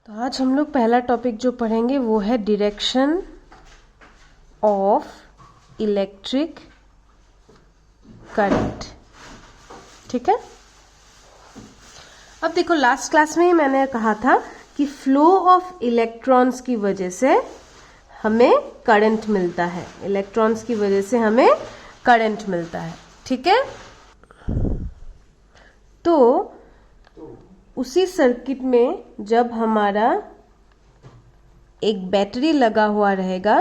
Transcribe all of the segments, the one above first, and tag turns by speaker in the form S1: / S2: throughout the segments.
S1: तो आज हम लोग पहला टॉपिक जो पढ़ेंगे वो है डायरेक्शन ऑफ इलेक्ट्रिक करंट। ठीक है। अब देखो, लास्ट क्लास में ही मैंने कहा था कि फ्लो ऑफ इलेक्ट्रॉन्स की वजह से हमें करंट मिलता है, इलेक्ट्रॉन्स की वजह से हमें करंट मिलता है। ठीक है। तो उसी सर्किट में जब हमारा एक बैटरी लगा हुआ रहेगा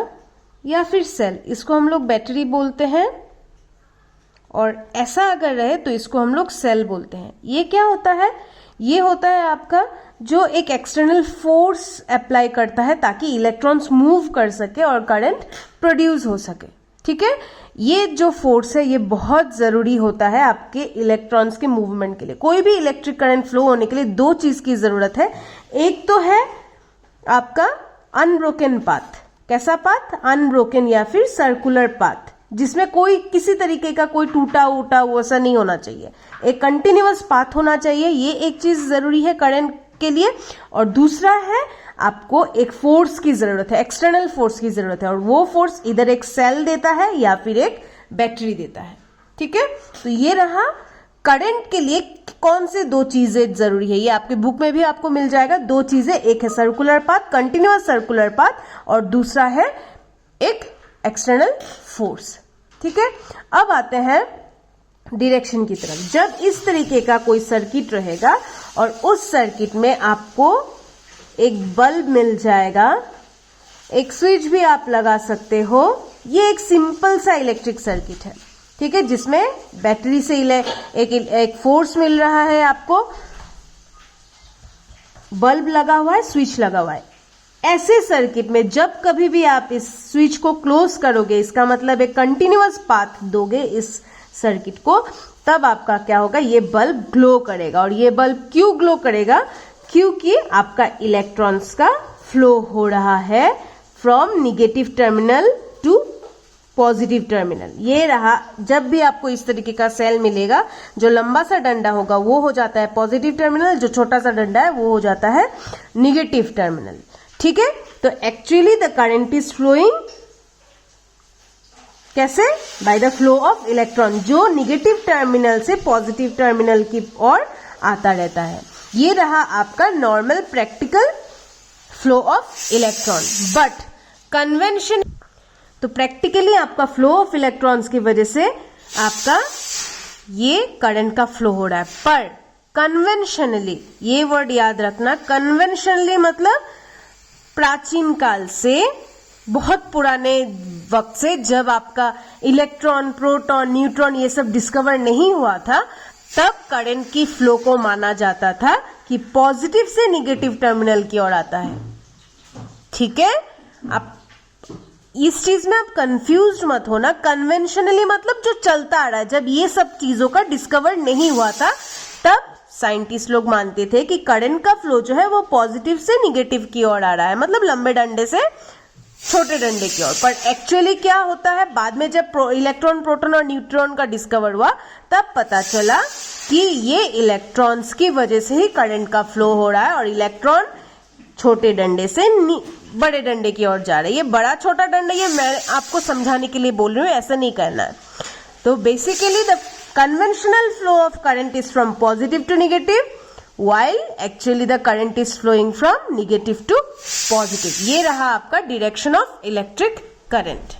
S1: या फिर सेल, इसको हम लोग बैटरी बोलते हैं, और ऐसा अगर रहे तो इसको हम लोग सेल बोलते हैं। ये क्या होता है? ये होता है आपका जो एक एक्सटर्नल फोर्स अप्लाई करता है ताकि इलेक्ट्रॉन्स मूव कर सके और करंट प्रोड्यूस हो सके। ठीक है। ये जो फोर्स है ये बहुत जरूरी होता है आपके इलेक्ट्रॉन्स के मूवमेंट के लिए। कोई भी इलेक्ट्रिक करंट फ्लो होने के लिए दो चीज की जरूरत है। एक तो है आपका अनब्रोकन पाथ। कैसा पाथ? अनब्रोकन या फिर सर्कुलर पाथ, जिसमें कोई किसी तरीके का कोई टूटा उटा वैसा नहीं होना चाहिए। एक कंटिन्यूअस पाथ होना चाहिए। ये एक चीज जरूरी है करंट के लिए। और दूसरा है आपको एक फोर्स की जरूरत है, एक्सटर्नल फोर्स की जरूरत है, और वो फोर्स इधर एक सेल देता है या फिर एक बैटरी देता है। ठीक है। तो ये रहा करंट के लिए कौन से दो चीजें जरूरी है। ये आपके बुक में भी आपको मिल जाएगा। दो चीजें, एक है circular path, continuous circular path, और दूसरा है एक एक्सटर्नल फोर्स। ठीक है। अब आते हैं डायरेक्शन की तरफ। जब इस तरीके का कोई सर्किट रहेगा और उस सर्किट में आपको एक बल्ब मिल जाएगा, एक स्विच भी आप लगा सकते हो। ये एक सिंपल सा इलेक्ट्रिक सर्किट है। ठीक है। जिसमें बैटरी से एक फोर्स मिल रहा है, आपको बल्ब लगा हुआ है, स्विच लगा हुआ है। ऐसे सर्किट में जब कभी भी आप इस स्विच को क्लोज करोगे, इसका मतलब एक कंटिन्यूअस पाथ दोगे इस सर्किट को, तब आपका क्या होगा? ये बल्ब ग्लो करेगा। और ये बल्ब क्यों ग्लो करेगा? क्योंकि आपका इलेक्ट्रॉन्स का फ्लो हो रहा है from negative terminal to positive terminal. ये रहा। जब भी आपको इस तरीके का सेल मिलेगा, जो लंबा सा डंडा होगा वो हो जाता है पॉजिटिव टर्मिनल, जो छोटा सा डंडा है वो हो जाता है निगेटिव टर्मिनल। ठीक है। तो actually the current is flowing कैसे? By the flow of electron, जो निगेटिव टर्मिनल से पॉजिटिव टर्मिनल की ओर आता रहता है। ये रहा आपका normal practical flow of electron. But convention, तो प्रैक्टिकली आपका फ्लो ऑफ इलेक्ट्रॉन्स की वजह से आपका ये करंट का फ्लो हो रहा है। पर कन्वेंशनली, ये वर्ड याद रखना, कन्वेंशनली मतलब प्राचीन काल से, बहुत पुराने वक्त से, जब आपका इलेक्ट्रॉन, प्रोटॉन, न्यूट्रॉन ये सब डिस्कवर नहीं हुआ था, तब करंट की फ्लो को माना जाता था कि पॉजिटिव से निगेटिव टर्मिनल की ओर आता है। ठीक है। आप इस चीज में आप कंफ्यूज मत होना। कन्वेंशनली मतलब जो चलता आ रहा है। जब ये सब चीजों का डिस्कवर नहीं हुआ था, तब साइंटिस्ट लोग मानते थे कि करंट का फ्लो जो है वो पॉजिटिव से निगेटिव की ओर आ रहा है, मतलब लंबे डंडे से छोटे डंडे की ओर। पर एक्चुअली क्या होता है, बाद में जब इलेक्ट्रॉन, प्रोटॉन और न्यूट्रॉन का डिस्कवर हुआ, तब पता चला कि ये इलेक्ट्रॉन्स की वजह से ही करंट का फ्लो हो रहा है, और इलेक्ट्रॉन छोटे डंडे से बड़े डंडे की ओर जा रहे हैं। ये बड़ा छोटा डंडा, ये मैं आपको समझाने के लिए बोल रही हूँ, ऐसा नहीं करना है। तो basically the conventional flow of current is from positive to negative, while actually the current is flowing from negative to positive. ये रहा आपका direction of electric current.